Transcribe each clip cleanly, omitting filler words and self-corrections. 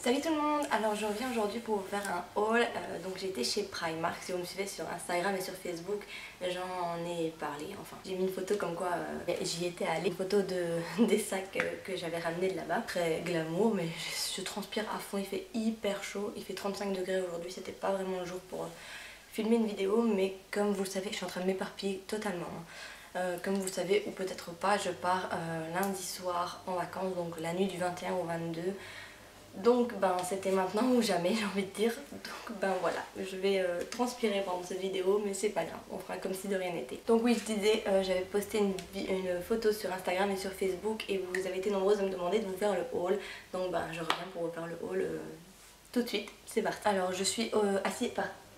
Salut tout le monde, alors je reviens aujourd'hui pour vous faire un haul. Donc j'ai été chez Primark, si vous me suivez sur Instagram et sur Facebook, j'en ai parlé, enfin j'ai mis une photo comme quoi j'y étais allée, une photo des sacs que j'avais ramenés de là-bas, très glamour mais je transpire à fond, il fait hyper chaud, il fait 35 degrés aujourd'hui, c'était pas vraiment le jour pour filmer une vidéo, mais comme vous le savez je suis en train de m'éparpiller totalement. Comme vous le savez ou peut-être pas, je pars lundi soir en vacances, donc la nuit du 21 au 22. Donc ben c'était maintenant ou jamais, j'ai envie de dire. Donc ben voilà, je vais transpirer pendant cette vidéo, mais c'est pas grave, on fera comme si de rien n'était. Donc oui, je disais, j'avais posté une photo sur Instagram et sur Facebook et vous avez été nombreuses à me demander de vous faire le haul. Donc ben je reviens pour vous faire le haul tout de suite, c'est parti. Alors je suis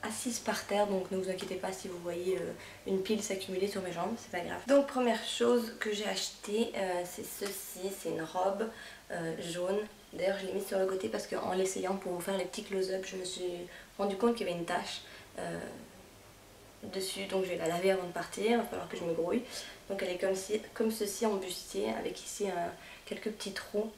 assise par terre, donc ne vous inquiétez pas si vous voyez une pile s'accumuler sur mes jambes, c'est pas grave. Donc première chose que j'ai acheté, c'est ceci, c'est une robe jaune. D'ailleurs je l'ai mise sur le côté parce qu'en l'essayant pour vous faire les petits close-up, je me suis rendu compte qu'il y avait une tache dessus, donc je vais la laver avant de partir, il va falloir que je me grouille. Donc elle est comme ceci en bustier, avec ici quelques petits trous,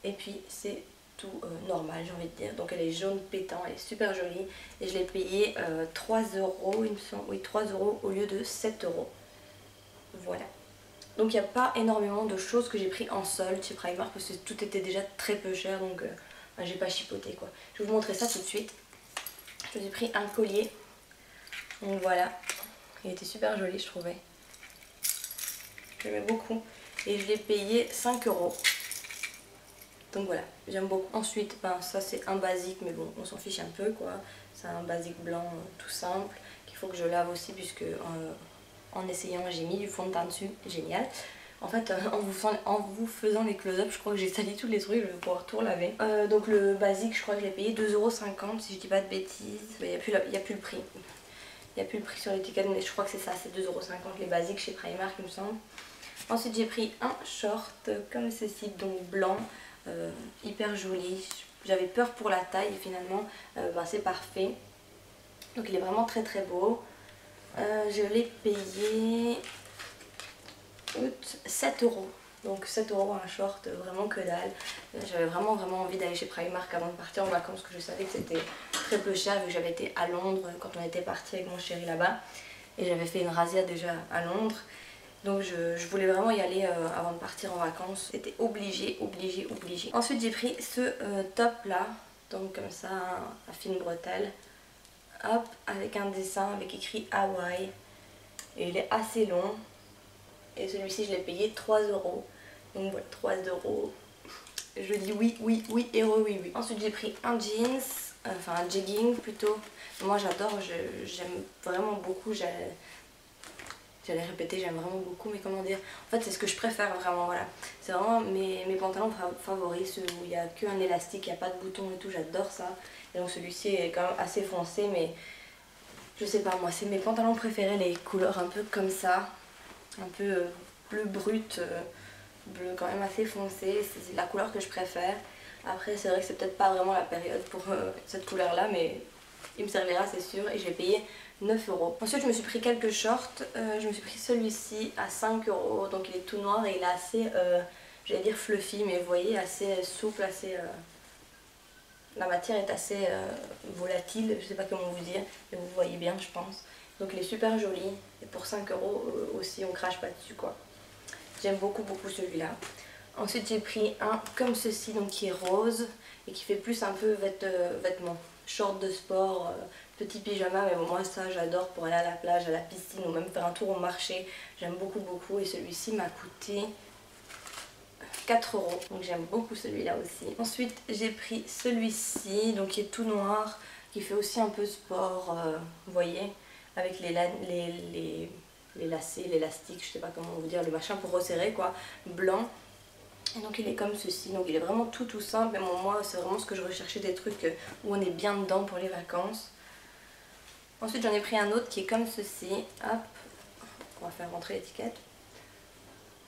et puis c'est tout normal, j'ai envie de dire. Donc elle est jaune pétant, elle est super jolie et je l'ai payée 3 euros, il me semble, oui 3 euros au lieu de 7 euros. Voilà. Donc il n'y a pas énormément de choses que j'ai pris en solde chez Primark parce que tout était déjà très peu cher, donc j'ai pas chipoté quoi. Je vais vous montrer ça tout de suite. Je me suis pris un collier, donc voilà, il était super joli je trouvais. J'aimais beaucoup et je l'ai payé 5 euros. Donc voilà, j'aime beaucoup. Ensuite, ben, ça c'est un basique, mais bon, on s'en fiche un peu quoi. C'est un basique blanc tout simple, qu'il faut que je lave aussi puisque en essayant j'ai mis du fond de teint dessus, génial. En fait, en vous faisant les close-up, je crois que j'ai sali tous les trucs, je vais pouvoir tout laver. Donc le basique, je crois que je l'ai payé 2,50 € si je dis pas de bêtises. Il n'y a plus le prix. Il n'y a plus le prix sur l'étiquette, mais je crois que c'est ça, c'est 2,50 € les basiques chez Primark il me semble. Ensuite j'ai pris un short comme ceci, donc blanc. Hyper joli, j'avais peur pour la taille et finalement ben, c'est parfait, donc il est vraiment très très beau. Je l'ai payé 7 euros, donc 7 euros un short, vraiment que dalle. J'avais vraiment envie d'aller chez Primark avant de partir en vacances, parce que je savais que c'était très peu cher vu que j'avais été à Londres quand on était parti avec mon chéri là-bas et j'avais fait une razzia déjà à Londres. Donc je voulais vraiment y aller avant de partir en vacances. C'était obligé. Ensuite j'ai pris ce top là, donc comme ça, à fine bretelle. Hop, avec un dessin avec écrit Hawaii. Et il est assez long. Et celui-ci je l'ai payé 3 euros. Donc voilà, 3 euros. Je dis oui et oui. Ensuite j'ai pris un jeans, enfin un jegging plutôt. Moi j'adore, j'aime vraiment beaucoup. J'allais répéter, j'aime vraiment beaucoup, mais comment dire, en fait c'est ce que je préfère vraiment, voilà. C'est vraiment mes pantalons favoris, ceux où il n'y a qu'un élastique, il n'y a pas de bouton et tout, j'adore ça. Et donc celui-ci est quand même assez foncé, mais je sais pas moi, c'est mes pantalons préférés, les couleurs un peu comme ça, un peu bleu brut, bleu quand même assez foncé, c'est la couleur que je préfère. Après c'est vrai que c'est peut-être pas vraiment la période pour cette couleur là, mais il me servira c'est sûr, et je l'ai payé 9 euros. Ensuite je me suis pris quelques shorts, je me suis pris celui-ci à 5 euros, donc il est tout noir et il est assez, j'allais dire fluffy, mais vous voyez, assez souple, assez... la matière est assez volatile, je sais pas comment vous dire, mais vous voyez bien je pense. Donc il est super joli, et pour 5 euros aussi on crache pas dessus quoi. J'aime beaucoup celui-là. Ensuite j'ai pris un comme ceci, donc qui est rose, et qui fait plus un peu vêtements. Short de sport, petit pyjama, mais bon, moi ça j'adore pour aller à la plage, à la piscine ou même faire un tour au marché. J'aime beaucoup et celui-ci m'a coûté 4 euros, donc j'aime beaucoup celui-là aussi. Ensuite j'ai pris celui-ci, donc qui est tout noir, qui fait aussi un peu sport, vous voyez, avec les lacets, l'élastique, je sais pas comment vous dire, le machin pour resserrer quoi, blanc. Et donc il est comme ceci, donc il est vraiment tout simple, mais bon, moi c'est vraiment ce que je recherchais, des trucs où on est bien dedans pour les vacances. Ensuite j'en ai pris un autre qui est comme ceci, hop, on va faire rentrer l'étiquette.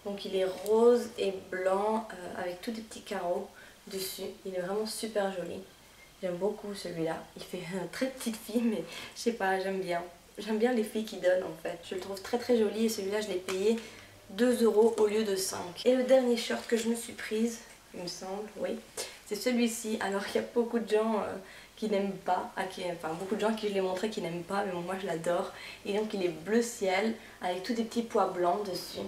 Donc il est rose et blanc avec tous des petits carreaux dessus, il est vraiment super joli. J'aime beaucoup celui-là, il fait très petite fille, mais je sais pas, j'aime bien. J'aime bien les filles qui donnent en fait, je le trouve très joli et celui-là je l'ai payé 2 euros au lieu de 5. Et le dernier short que je me suis prise, il me semble, oui, c'est celui-ci. Alors il y a beaucoup de gens qui n'aiment pas, enfin beaucoup de gens qui je l'ai montré qui n'aiment pas, mais moi je l'adore. Et donc il est bleu ciel avec tous des petits pois blancs dessus.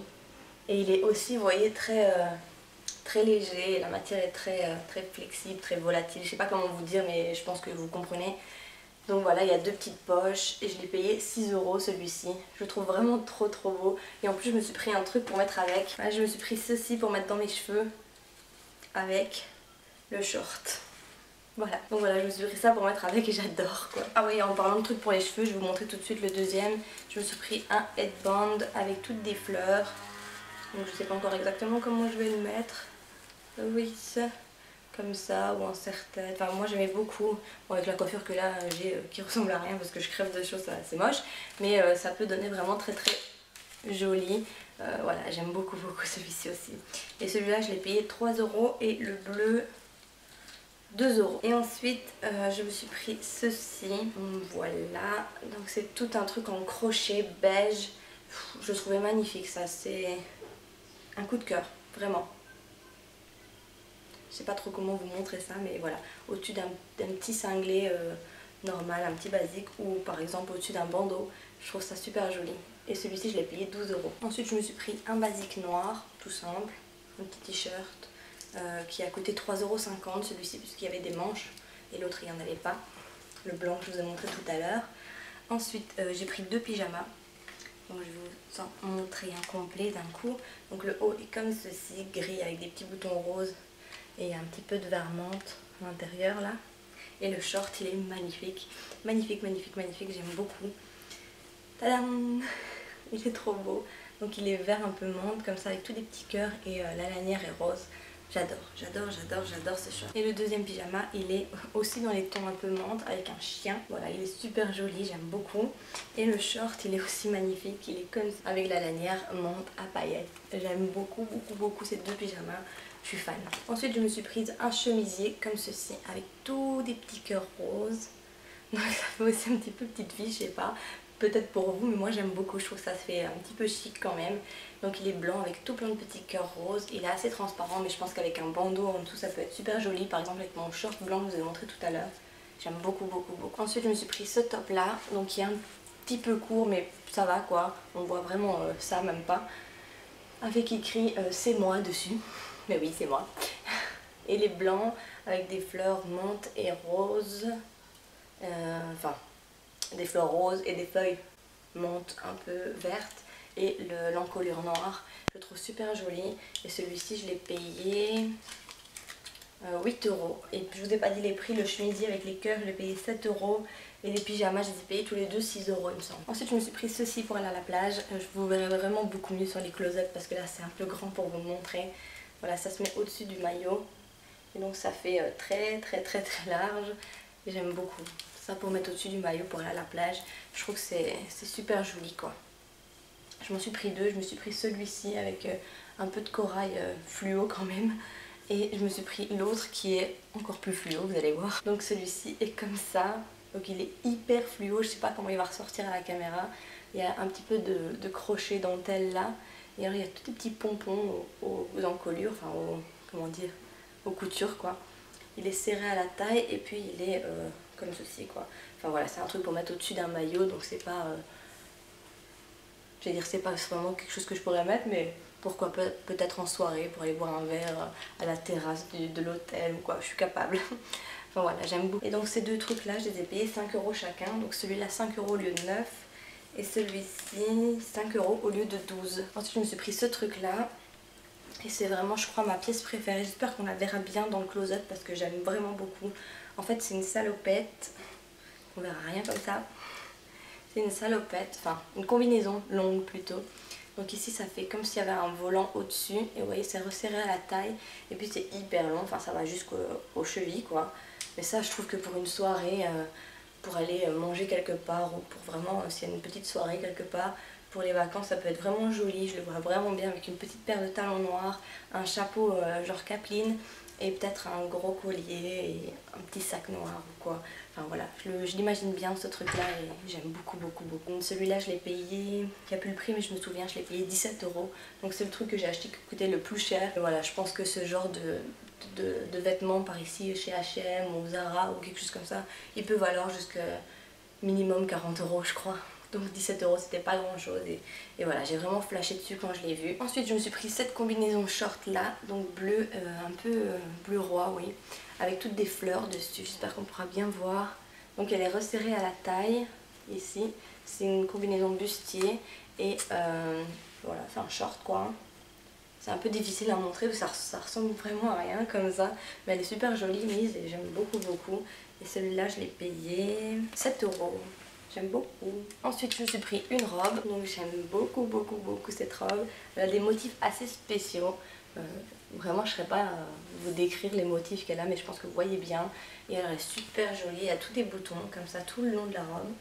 Et il est aussi, vous voyez, très léger, la matière est très flexible, très volatile. Je sais pas comment vous dire, mais je pense que vous comprenez. Donc voilà, il y a deux petites poches et je l'ai payé 6 € celui-ci. Je le trouve vraiment trop beau. Et en plus je me suis pris un truc pour mettre avec. Voilà, je me suis pris ceci pour mettre dans mes cheveux avec le short. Voilà, donc voilà, je me suis pris ça pour mettre avec et j'adore quoi. Ah oui, en parlant de trucs pour les cheveux, je vais vous montrer tout de suite le deuxième. Je me suis pris un headband avec toutes des fleurs. Donc je sais pas encore exactement comment je vais le mettre. Oui, comme ça ou en serre-tête. Enfin moi j'aimais beaucoup. Bon, avec la coiffure que là j'ai qui ressemble à rien parce que je crève de choses, c'est moche. Mais ça peut donner vraiment très joli. Voilà, j'aime beaucoup celui-ci aussi. Et celui-là je l'ai payé 3 € et le bleu 2 €. Et ensuite je me suis pris ceci. Voilà, donc c'est tout un truc en crochet beige. Je le trouvais magnifique, ça c'est un coup de cœur, vraiment. Je sais pas trop comment vous montrer ça, mais voilà, au-dessus d'un petit cinglé normal, un petit basique, ou par exemple au-dessus d'un bandeau, je trouve ça super joli. Et celui-ci je l'ai payé 12 €. Ensuite je me suis pris un basique noir, tout simple, un petit t-shirt qui a coûté 3,50 € celui-ci, puisqu'il y avait des manches, et l'autre il n'y en avait pas, le blanc que je vous ai montré tout à l'heure. Ensuite j'ai pris deux pyjamas. Donc je vais vous en montrer un complet d'un coup. Donc le haut est comme ceci, gris avec des petits boutons roses et un petit peu de vert menthe à l'intérieur là. Et le short il est magnifique, magnifique, j'aime beaucoup. Tadam! Il est trop beau. Donc il est vert un peu menthe comme ça avec tous des petits cœurs et la lanière est rose. J'adore ce short. Et le deuxième pyjama, il est aussi dans les tons un peu menthe avec un chien. Voilà, il est super joli, j'aime beaucoup. Et le short, il est aussi magnifique. Il est comme ça, avec la lanière menthe à paillettes. J'aime beaucoup ces deux pyjamas. Je suis fan. Ensuite, je me suis prise un chemisier comme ceci avec tous des petits cœurs roses. Donc ça fait aussi un petit peu petite fille, je sais pas. Peut-être pour vous, mais moi j'aime beaucoup, je trouve que ça se fait un petit peu chic quand même. Donc il est blanc avec tout plein de petits cœurs roses. Il est assez transparent, mais je pense qu'avec un bandeau en dessous ça peut être super joli. Par exemple avec mon short blanc que je vous ai montré tout à l'heure. J'aime beaucoup. Ensuite je me suis pris ce top là, donc qui est un petit peu court mais ça va quoi. On voit vraiment ça, même pas. Avec écrit c'est moi dessus. Mais oui, c'est moi. Et les blancs avec des fleurs menthe et roses. Enfin, des fleurs roses et des feuilles menthe un peu vertes et l'encolure noire. Je le trouve super joli et celui-ci je l'ai payé 8 €. Et je vous ai pas dit les prix, le chemisier avec les cœurs je l'ai payé 7 € et les pyjamas je les ai payés tous les deux 6 € il me semble. Ensuite je me suis pris ceci pour aller à la plage. Je vous verrai vraiment beaucoup mieux sur les close-up parce que là c'est un peu grand pour vous montrer. Voilà, ça se met au-dessus du maillot et donc ça fait très large et j'aime beaucoup. Ça pour mettre au-dessus du maillot pour aller à la plage, je trouve que c'est super joli quoi. Je m'en suis pris deux, je me suis pris celui-ci avec un peu de corail fluo quand même. Et je me suis pris l'autre qui est encore plus fluo, vous allez voir. Donc celui-ci est comme ça, donc il est hyper fluo, je sais pas comment il va ressortir à la caméra. Il y a un petit peu de crochet dentelle là. Et alors il y a tous des petits pompons aux encolures, enfin comment dire, aux coutures quoi. Il est serré à la taille et puis il est comme ceci quoi. Enfin voilà, c'est un truc pour mettre au-dessus d'un maillot, donc c'est pas... je vais dire c'est pas vraiment quelque chose que je pourrais mettre, mais pourquoi peut-être en soirée pour aller boire un verre à la terrasse de l'hôtel ou quoi, je suis capable. Enfin voilà, j'aime beaucoup. Et donc ces deux trucs là, je les ai payés 5 € chacun, donc celui-là 5 € au lieu de 9 et celui-ci 5 € au lieu de 12. Ensuite je me suis pris ce truc là. Et c'est vraiment, je crois, ma pièce préférée. J'espère qu'on la verra bien dans le close-up parce que j'aime vraiment beaucoup. En fait, c'est une salopette. On verra rien comme ça. C'est une salopette, enfin une combinaison longue plutôt. Donc ici, ça fait comme s'il y avait un volant au-dessus. Et vous voyez, c'est resserré à la taille. Et puis c'est hyper long, enfin ça va jusqu'aux chevilles quoi. Mais ça, je trouve que pour une soirée, pour aller manger quelque part ou pour vraiment, s'il y a une petite soirée quelque part, pour les vacances ça peut être vraiment joli, je le vois vraiment bien avec une petite paire de talons noirs, un chapeau genre capeline et peut-être un gros collier et un petit sac noir ou quoi. Enfin voilà, je l'imagine bien ce truc là et j'aime beaucoup. Celui-là je l'ai payé, il n'y a plus le prix mais je me souviens, je l'ai payé 17 €. Donc c'est le truc que j'ai acheté qui coûtait le plus cher. Et voilà, je pense que ce genre de vêtements par ici chez H&M ou Zara ou quelque chose comme ça, il peut valoir jusqu'à minimum 40 € je crois. Donc 17 € c'était pas grand chose et voilà, j'ai vraiment flashé dessus quand je l'ai vu. Ensuite je me suis pris cette combinaison short là, donc bleu, un peu bleu roi, oui, avec toutes des fleurs dessus, j'espère qu'on pourra bien voir. Donc elle est resserrée à la taille ici, c'est une combinaison bustier et voilà, c'est un short quoi. C'est un peu difficile à montrer parce que ça ressemble vraiment à rien comme ça, mais elle est super jolie mise et j'aime beaucoup beaucoup. Et celui-là je l'ai payé 7 €. J'aime beaucoup. Ensuite je me suis pris une robe, donc j'aime beaucoup beaucoup beaucoup cette robe. Elle a des motifs assez spéciaux. Vraiment je ne saurais pas vous décrire les motifs qu'elle a, mais je pense que vous voyez bien. Et elle est super jolie, il y a tous des boutons comme ça tout le long de la robe.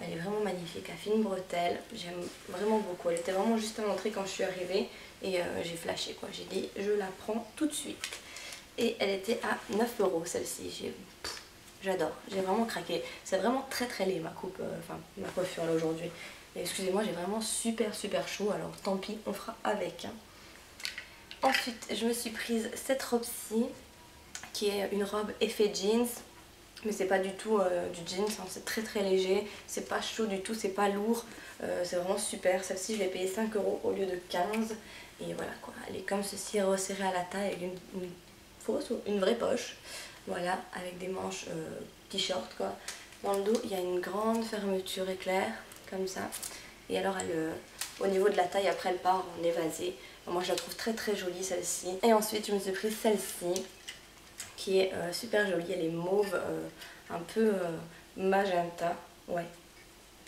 Elle est vraiment magnifique, à fine bretelle, j'aime vraiment beaucoup. Elle était vraiment juste à montrer quand je suis arrivée et j'ai flashé quoi. J'ai dit je la prends tout de suite. Et elle était à 9 € celle-ci. J'adore, j'ai vraiment craqué. C'est vraiment très très laid ma coupe, enfin ma coiffure là aujourd'hui. Excusez-moi, j'ai vraiment super super chaud, alors tant pis, on fera avec. Hein. Ensuite, je me suis prise cette robe-ci, qui est une robe effet jeans. Mais c'est pas du tout du jeans, hein, c'est très très léger, c'est pas chaud du tout, c'est pas lourd, c'est vraiment super. Celle-ci je l'ai payée 5 € au lieu de 15. Et voilà quoi, elle est comme ceci, resserrée à la taille avec une fausse ou une vraie poche. Voilà, avec des manches t-shirt quoi. Dans le dos il y a une grande fermeture éclair, comme ça. Et alors elle, au niveau de la taille après elle part en évasé. Moi je la trouve très très jolie celle-ci. Et ensuite je me suis prise celle-ci, qui est super jolie, elle est mauve, un peu magenta, ouais,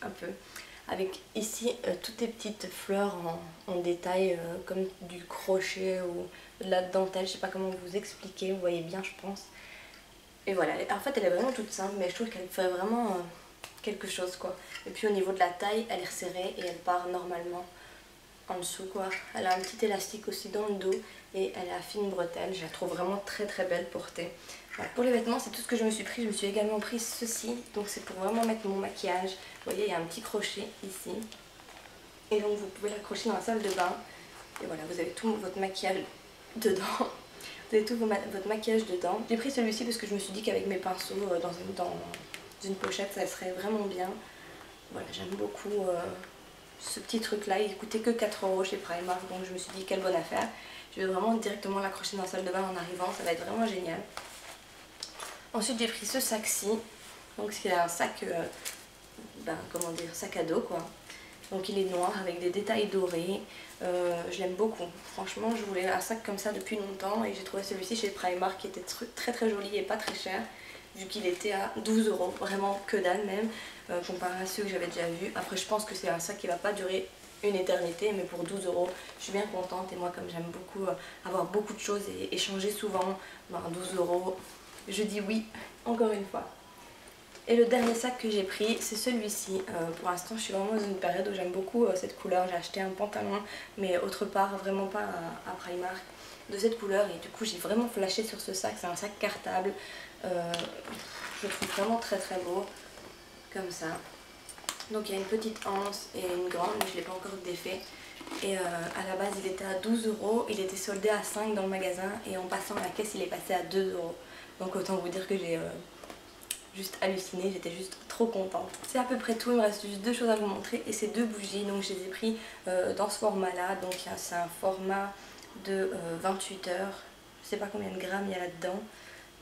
un peu. Avec ici toutes les petites fleurs en détail, comme du crochet ou de la dentelle, je sais pas comment vous expliquer, vous voyez bien je pense. Et voilà, en fait elle est vraiment toute simple, mais je trouve qu'elle fait vraiment quelque chose quoi. Et puis au niveau de la taille, elle est resserrée et elle part normalement en dessous quoi. Elle a un petit élastique aussi dans le dos et elle a fine bretelle. Je la trouve vraiment très très belle portée. Voilà. Pour les vêtements c'est tout ce que je me suis pris. Je me suis également pris ceci, donc c'est pour vraiment mettre mon maquillage. Vous voyez il y a un petit crochet ici et donc vous pouvez l'accrocher dans la salle de bain et voilà, vous avez tout votre maquillage dedans. Vous avez tout votre maquillage dedans. J'ai pris celui-ci parce que je me suis dit qu'avec mes pinceaux dans une pochette ça serait vraiment bien. Voilà, j'aime beaucoup ce petit truc là, il coûtait que 4 € chez Primark, donc je me suis dit quelle bonne affaire. Je vais vraiment directement l'accrocher dans la salle de bain en arrivant, ça va être vraiment génial. Ensuite j'ai pris ce sac-ci, donc c'est un sac, comment dire, sac à dos quoi. Donc il est noir avec des détails dorés, je l'aime beaucoup. Franchement je voulais un sac comme ça depuis longtemps et j'ai trouvé celui-ci chez Primark qui était très très joli et pas très cher. Vu qu'il était à 12 €, vraiment que dalle même, comparé à ceux que j'avais déjà vus. Après je pense que c'est un sac qui va pas durer une éternité, mais pour 12 € je suis bien contente. Et moi comme j'aime beaucoup avoir beaucoup de choses et échanger souvent, 12 € je dis oui, encore une fois. Et le dernier sac que j'ai pris c'est celui-ci. Pour l'instant je suis vraiment dans une période où j'aime beaucoup cette couleur. J'ai acheté un pantalon mais autre part, vraiment pas à Primark, de cette couleur et du coup j'ai vraiment flashé sur ce sac. C'est un sac cartable, je le trouve vraiment très très beau comme ça. Donc il y a une petite anse et une grande, mais je ne l'ai pas encore défait. Et à la base il était à 12 €, il était soldé à 5 dans le magasin et en passant à la caisse il est passé à 2 €. Donc autant vous dire que j'ai juste halluciné, j'étais juste trop contente. C'est à peu près tout, il me reste juste deux choses à vous montrer et c'est deux bougies. Donc je les ai pris dans ce format là, donc c'est un format de 28 heures, je sais pas combien de grammes il y a là-dedans,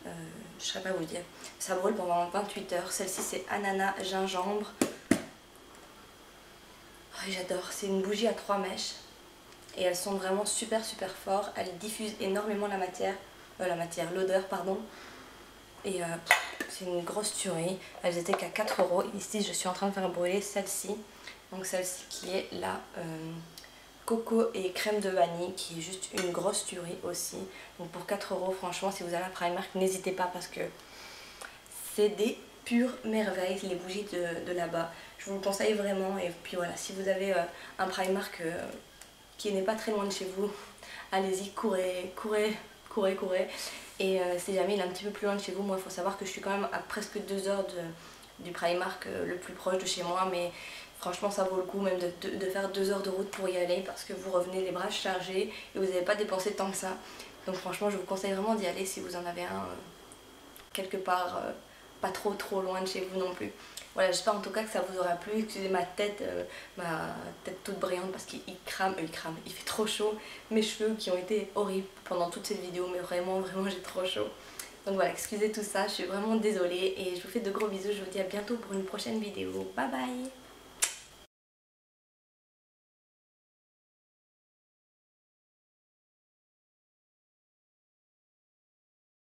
je ne saurais pas vous dire. Ça brûle pendant 28 heures, celle-ci c'est ananas gingembre. Oh, j'adore, c'est une bougie à 3 mèches et elles sont vraiment super super fort, elles diffusent énormément l'odeur pardon. Et c'est une grosse tuerie, elles étaient qu'à 4 €. Ici je suis en train de faire brûler celle-ci, donc celle-ci qui est la coco et crème de vanille, qui est juste une grosse tuerie aussi. Donc pour 4 € franchement si vous allez à Primark n'hésitez pas parce que c'est des pures merveilles les bougies de là-bas. Je vous le conseille vraiment. Et puis voilà, si vous avez un Primark qui n'est pas très loin de chez vous, allez-y, courez. Et si jamais il est un petit peu plus loin de chez vous, moi il faut savoir que je suis quand même à presque 2 heures du Primark le plus proche de chez moi, mais franchement ça vaut le coup même de faire 2 heures de route pour y aller parce que vous revenez les bras chargés et vous n'avez pas dépensé tant que ça. Donc franchement je vous conseille vraiment d'y aller si vous en avez un quelque part, pas trop loin de chez vous non plus. Voilà, j'espère en tout cas que ça vous aura plu. Excusez ma tête toute brillante parce qu'il crame, il fait trop chaud. Mes cheveux qui ont été horribles pendant toute cette vidéo, mais vraiment j'ai trop chaud. Donc voilà, excusez tout ça, je suis vraiment désolée et je vous fais de gros bisous. Je vous dis à bientôt pour une prochaine vidéo. Bye bye.